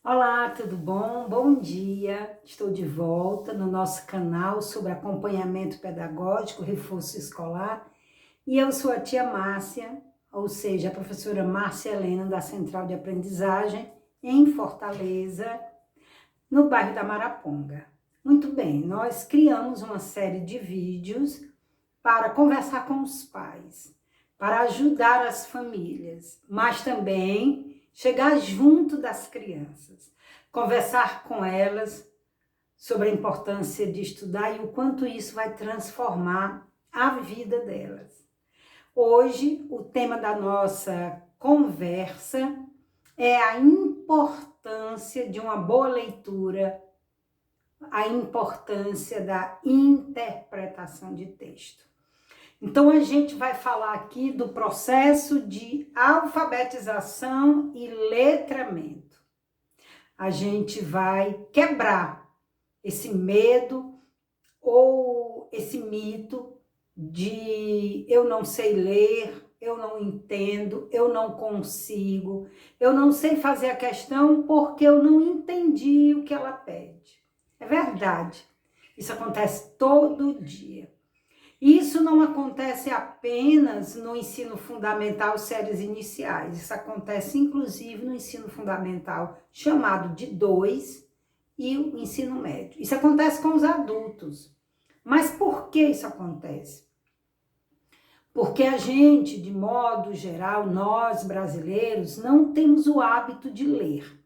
Olá, tudo bom? Bom dia! Estou de volta no nosso canal sobre acompanhamento pedagógico, reforço escolar, e eu sou a tia Márcia, ou seja, a professora Márcia Helena da Central de Aprendizagem em Fortaleza, no bairro da Maraponga. Muito bem, nós criamos uma série de vídeos para conversar com os pais, para ajudar as famílias, mas também chegar junto das crianças, conversar com elas sobre a importância de estudar e o quanto isso vai transformar a vida delas. Hoje, o tema da nossa conversa é a importância de uma boa leitura, a importância da interpretação de texto. Então, a gente vai falar aqui do processo de alfabetização e letramento. A gente vai quebrar esse medo ou esse mito de eu não sei ler, eu não entendo, eu não consigo, eu não sei fazer a questão porque eu não entendi o que ela pede. É verdade, isso acontece todo dia. Isso não acontece apenas no ensino fundamental, séries iniciais. Isso acontece, inclusive, no ensino fundamental, chamado de 2, e o ensino médio. Isso acontece com os adultos. Mas por que isso acontece? Porque a gente, de modo geral, nós brasileiros, não temos o hábito de ler.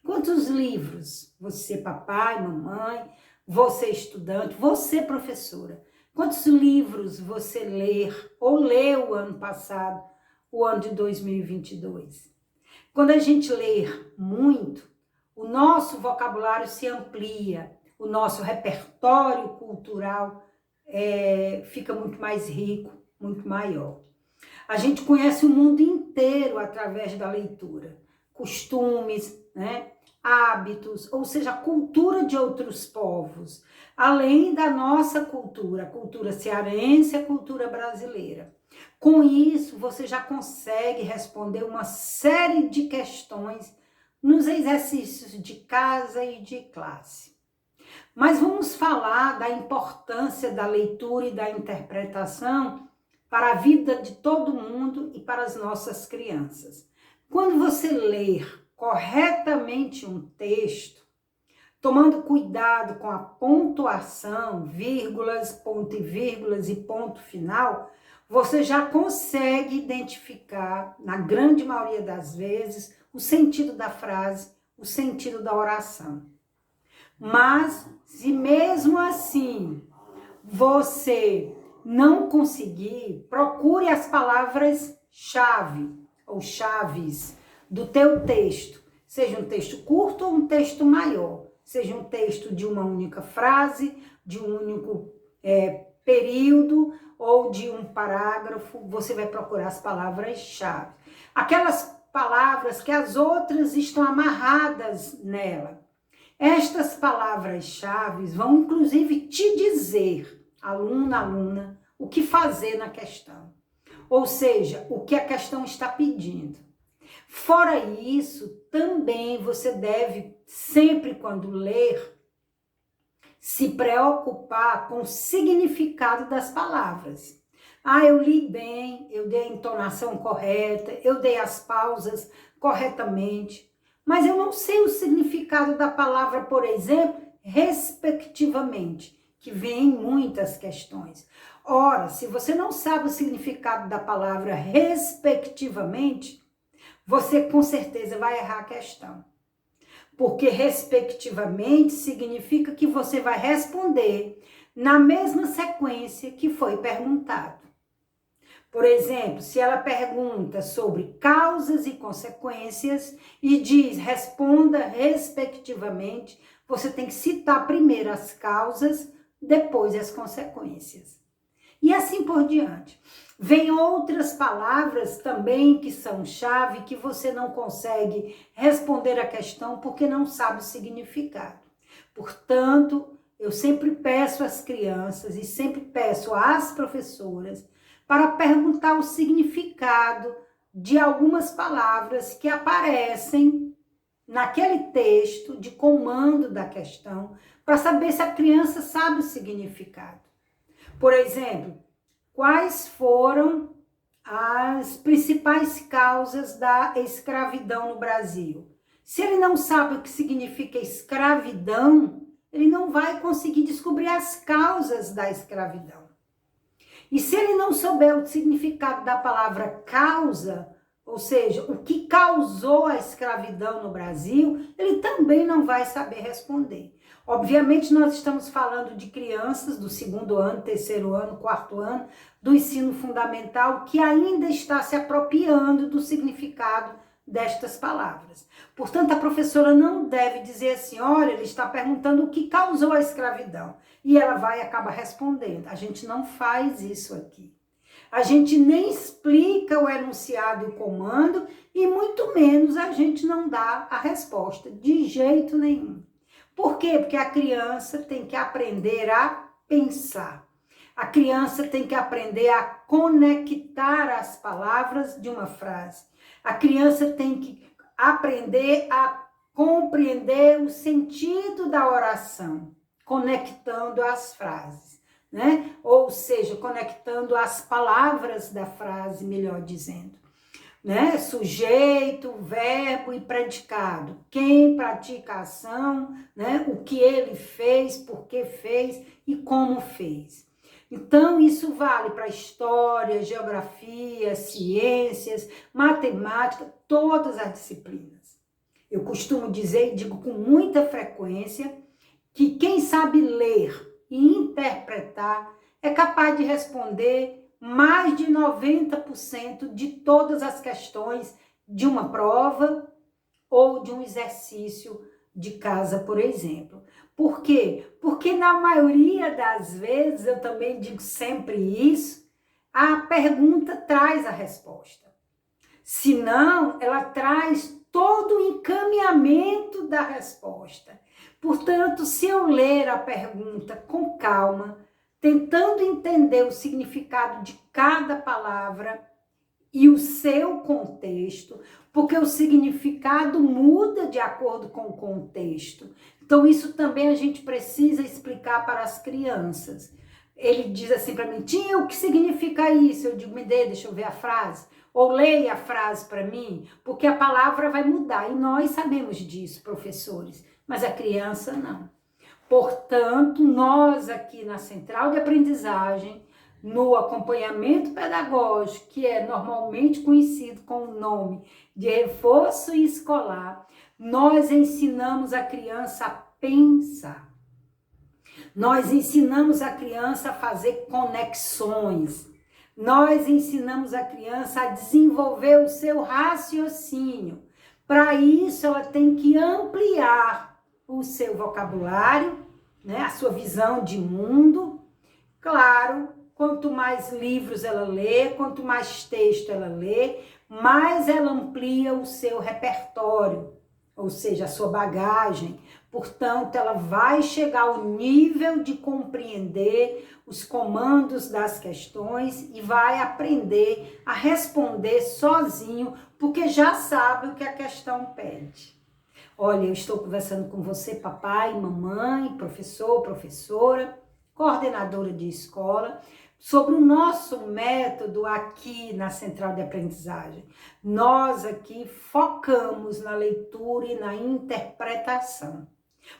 Quantos livros você, papai, mamãe, você estudante, você professora, quantos livros você ler ou leu o ano passado, o ano de 2022? Quando a gente lê muito, o nosso vocabulário se amplia, o nosso repertório cultural fica muito mais rico, muito maior. A gente conhece o mundo inteiro através da leitura, costumes, né? Hábitos, ou seja, a cultura de outros povos, além da nossa cultura, a cultura cearense, a cultura brasileira. Com isso, você já consegue responder uma série de questões nos exercícios de casa e de classe. Mas vamos falar da importância da leitura e da interpretação para a vida de todo mundo e para as nossas crianças. Quando você ler corretamente um texto, tomando cuidado com a pontuação, vírgulas, ponto e vírgulas e ponto final, você já consegue identificar, na grande maioria das vezes, o sentido da frase, o sentido da oração. Mas, se mesmo assim você não conseguir, procure as palavras-chave ou chaves do teu texto, seja um texto curto ou um texto maior, seja um texto de uma única frase, de um único período ou de um parágrafo, você vai procurar as palavras-chave. Aquelas palavras que as outras estão amarradas nela. Estas palavras-chave vão, inclusive, te dizer, aluna, o que fazer na questão. Ou seja, o que a questão está pedindo. Fora isso, também você deve, sempre quando ler, se preocupar com o significado das palavras. Eu li bem, eu dei a entonação correta, eu dei as pausas corretamente, mas eu não sei o significado da palavra, por exemplo, respectivamente, que vem em muitas questões. Ora, se você não sabe o significado da palavra respectivamente, você com certeza vai errar a questão. Porque respectivamente significa que você vai responder na mesma sequência que foi perguntado. Por exemplo, se ela pergunta sobre causas e consequências e diz responda respectivamente, você tem que citar primeiro as causas, depois as consequências. E assim por diante. Vem outras palavras também que são chave, que você não consegue responder a questão porque não sabe o significado. Portanto, eu sempre peço às crianças e sempre peço às professoras para perguntar o significado de algumas palavras que aparecem naquele texto de comando da questão para saber se a criança sabe o significado. Por exemplo, quais foram as principais causas da escravidão no Brasil? Se ele não sabe o que significa escravidão, ele não vai conseguir descobrir as causas da escravidão. E se ele não souber o significado da palavra causa, ou seja, o que causou a escravidão no Brasil, ele também não vai saber responder. Obviamente, nós estamos falando de crianças do 2º ano, 3º ano, 4º ano, do ensino fundamental, que ainda está se apropriando do significado destas palavras. Portanto, a professora não deve dizer assim, olha, ele está perguntando o que causou a escravidão. E ela vai e acaba respondendo. A gente não faz isso aqui. A gente nem explica o enunciado e o comando e muito menos a gente não dá a resposta, de jeito nenhum. Por quê? Porque a criança tem que aprender a pensar. A criança tem que aprender a conectar as palavras de uma frase. A criança tem que aprender a compreender o sentido da oração, conectando as frases, né? Ou seja, conectando as palavras da frase, melhor dizendo, né? Sujeito, verbo e predicado. Quem pratica a ação, né? O que ele fez, por que fez e como fez. Então, isso vale para história, geografia, ciências, matemática, todas as disciplinas. Eu costumo dizer e digo com muita frequência que quem sabe ler e interpretar é capaz de responder mais de 90% de todas as questões de uma prova ou de um exercício de casa, por exemplo. Por quê? Porque na maioria das vezes, eu também digo sempre isso, a pergunta traz a resposta. Se não, ela traz todo o encaminhamento da resposta. Portanto, se eu ler a pergunta com calma, tentando entender o significado de cada palavra e o seu contexto, porque o significado muda de acordo com o contexto. Então, isso também a gente precisa explicar para as crianças. Ele diz assim para mim, tia, o que significa isso? Eu digo, me dê, deixa eu ver a frase. Ou leia a frase para mim, porque a palavra vai mudar. E nós sabemos disso, professores, mas a criança não. Portanto, nós aqui na Central de Aprendizagem, no acompanhamento pedagógico, que é normalmente conhecido com o nome de reforço escolar, nós ensinamos a criança a pensar. Nós ensinamos a criança a fazer conexões. Nós ensinamos a criança a desenvolver o seu raciocínio. Para isso, ela tem que ampliar o seu vocabulário, né, a sua visão de mundo. Claro, quanto mais livros ela lê, quanto mais texto ela lê, mais ela amplia o seu repertório, ou seja, a sua bagagem. Portanto, ela vai chegar ao nível de compreender os comandos das questões e vai aprender a responder sozinho, porque já sabe o que a questão pede. Olha, eu estou conversando com você, papai, mamãe, professor, professora, coordenadora de escola, sobre o nosso método aqui na Central de Aprendizagem. Nós aqui focamos na leitura e na interpretação,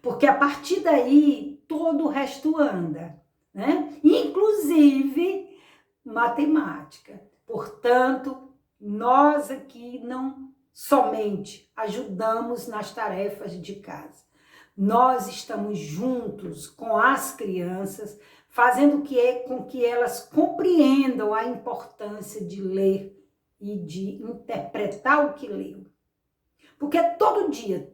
porque a partir daí todo o resto anda, né? Inclusive matemática. Portanto, nós aqui não somente ajudamos nas tarefas de casa. Nós estamos juntos com as crianças, fazendo com que elas compreendam a importância de ler e de interpretar o que leu. Porque todo dia,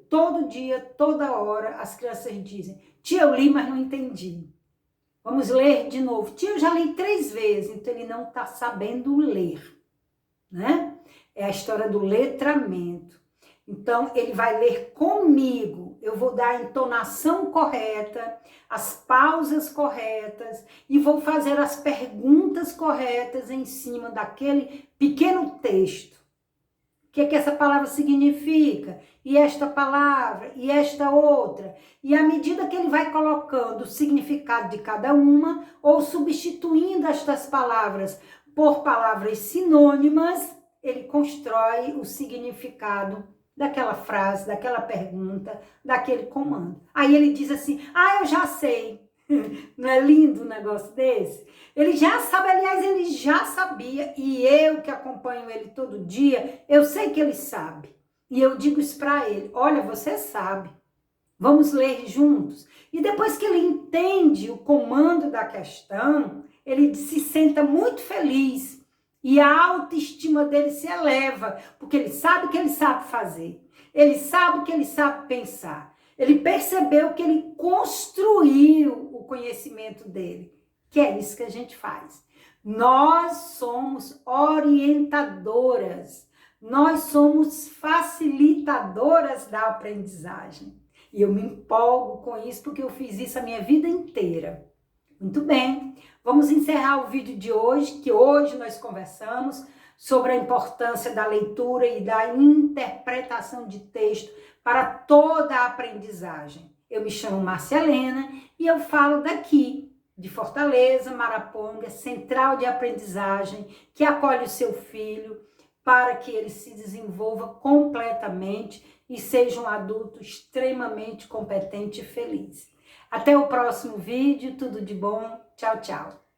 toda hora, as crianças dizem, tia, eu li, mas não entendi. Vamos ler de novo. Tia, eu já li 3 vezes, então ele não está sabendo ler, né? É a história do letramento. Então, ele vai ler comigo, eu vou dar a entonação correta, as pausas corretas e vou fazer as perguntas corretas em cima daquele pequeno texto. O que é que essa palavra significa? E esta palavra, e esta outra. E à medida que ele vai colocando o significado de cada uma, ou substituindo estas palavras por palavras sinônimas, ele constrói o significado daquela frase, daquela pergunta, daquele comando. Aí ele diz assim, eu já sei. Não é lindo um negócio desse? Ele já sabe, aliás, ele já sabia, e eu que acompanho ele todo dia, eu sei que ele sabe. E eu digo isso para ele, olha, você sabe, vamos ler juntos. E depois que ele entende o comando da questão, ele se senta muito feliz e a autoestima dele se eleva, porque ele sabe o que ele sabe fazer, ele sabe o que ele sabe pensar. Ele percebeu que ele construiu o conhecimento dele, que é isso que a gente faz. Nós somos orientadoras, nós somos facilitadoras da aprendizagem. E eu me empolgo com isso porque eu fiz isso a minha vida inteira. Muito bem, vamos encerrar o vídeo de hoje, que hoje nós conversamos sobre a importância da leitura e da interpretação de texto para toda a aprendizagem. Eu me chamo Márcia Helena e eu falo daqui, de Fortaleza, Maraponga, Central de Aprendizagem, que acolhe o seu filho para que ele se desenvolva completamente e seja um adulto extremamente competente e feliz. Até o próximo vídeo, tudo de bom, tchau, tchau.